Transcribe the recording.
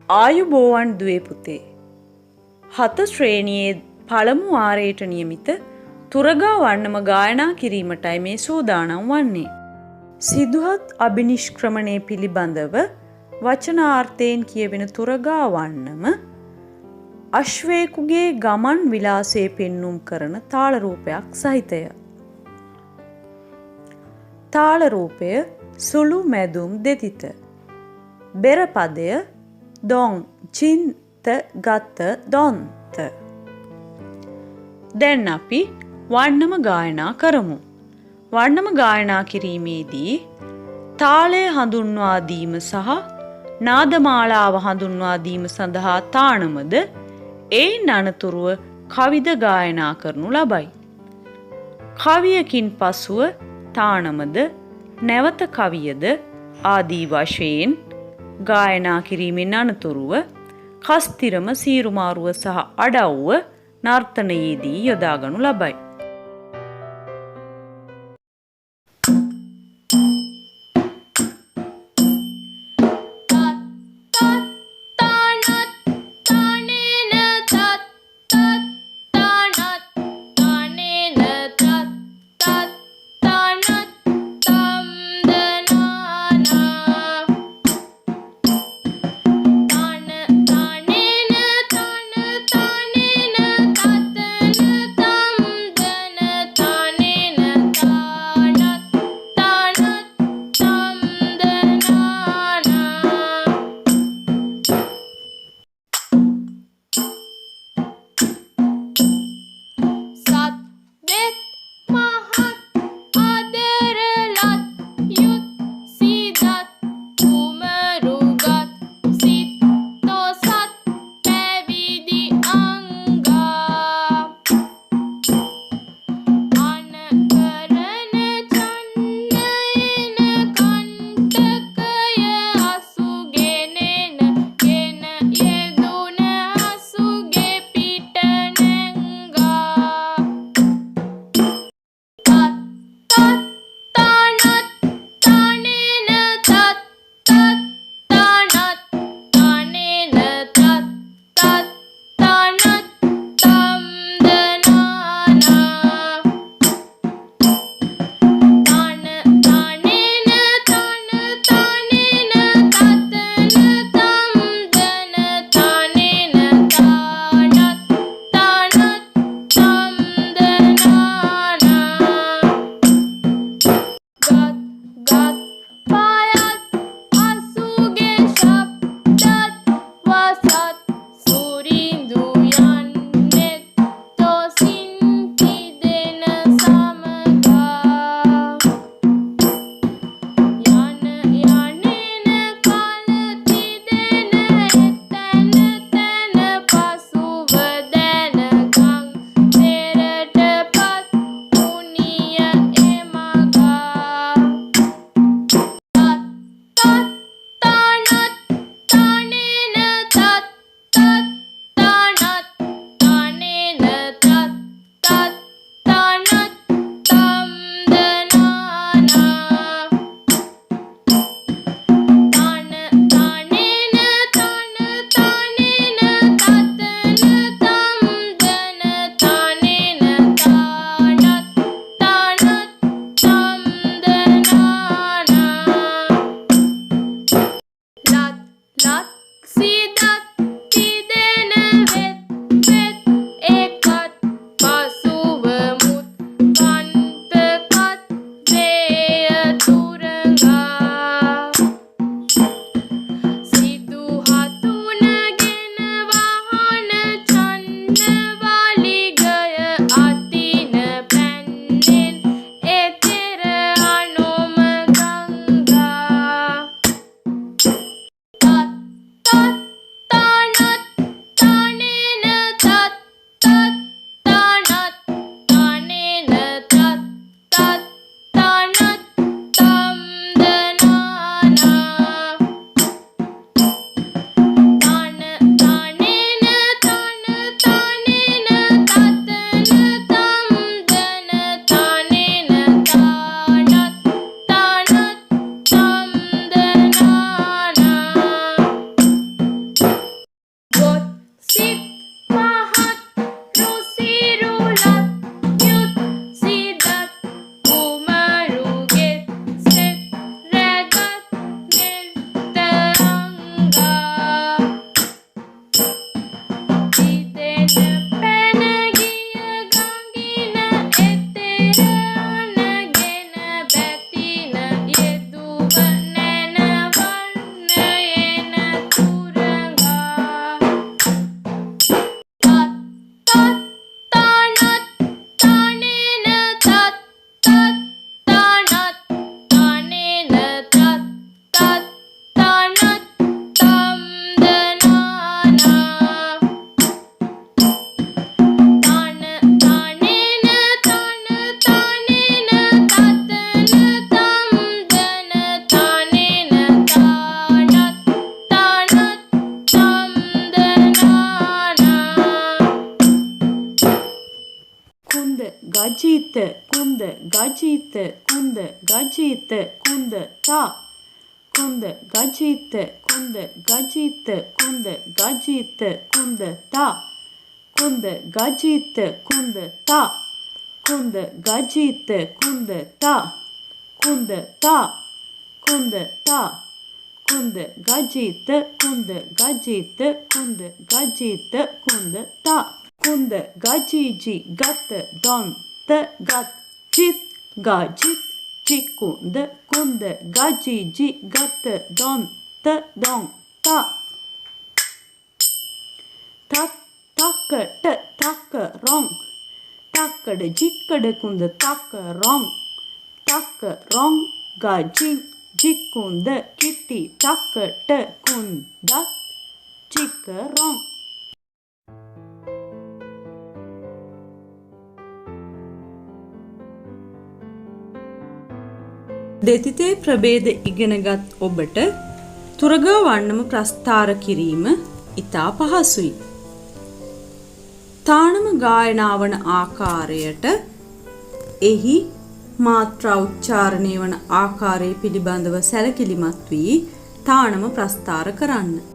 ආයුබෝවන් දුවේ පුතේ. 7 ශ්‍රේණියේ පළමු වාරයට නියමිත තුරගා වන්නම ගායනා කිරීමටයි මේ සූදානම් වන්නේ. සිදුහත් අභිනිෂ්ක්‍රමණය පිළිබඳව වචනාර්ථයෙන් කියවෙන තුරගා වන්නම අශ්වයෙකුගේ ගමන් විලාසය පෙන්눔 කරන තාල රූපයක් සහිතය. තාල රූපය සුළු මැදුම් දෙතිත. බෙර පදය දොන් චින්ත ගත දොන්ත. දැන් අපි වන්නම ගායනා කරමු. වන්නම ගායනා කිරීමේදී තාලය හඳුන්වා දීම සහ නාදමාලාව හඳුන්වා දීම සඳහා තානමද එයින් අනතුරුව කවිද ගායනා කරනු ලබයි. කවියකින් පසුව තානමද නැවත කවියද ආදී වශයෙන් ගායනා කිරීමෙන් අනතුරුව කස්තිරම සීරුමාරුව සහ අඩව්ව නර්තනයේදී යොදාගනු ලබයි. Thank you. ගජිත කුන්ද ගජිත කුන්ද තා කුන්ද ගජිත කුන්ද ගජිත කුන්ද ගජිත කුන්ද තා කුන්ද ගජිත කුන්ද තා කුන්ද ගජිත කුන්ද තා කුන්ද තා කුන්ද තා කුන්ද ගජිත කුන්ද ගජිත කුන්ද ගජිත කුන්ද තා කුන්ද ගජිජි ගත දොන් ත ගත් ජිත් ගජිත් චිකුන්ද කුන්ද ගජිජි ගත දොන් ත දොන් තා තත් තක්කට තක්ක රොන් තක්කඩ ජික්කඩ කුන්ද තක්ක රොන් තක්ක රොන් ගජින් ජික්කුන්ද කිටි තක්කට කුන්දත් චික්ක රොන් දෙතිතේ ප්‍රභේද ඉගෙනගත් ඔබට තුරගා වන්නම ප්‍රස්ථාර කිරීම ඉතා පහසුයි. තානම ගායනා වන ආකාරයට එහි මාත්‍රා උච්චාරණය වන ආකාරය පිළිබඳව සැලකිලිමත් වී තානම ප්‍රස්ථාර කරන්න.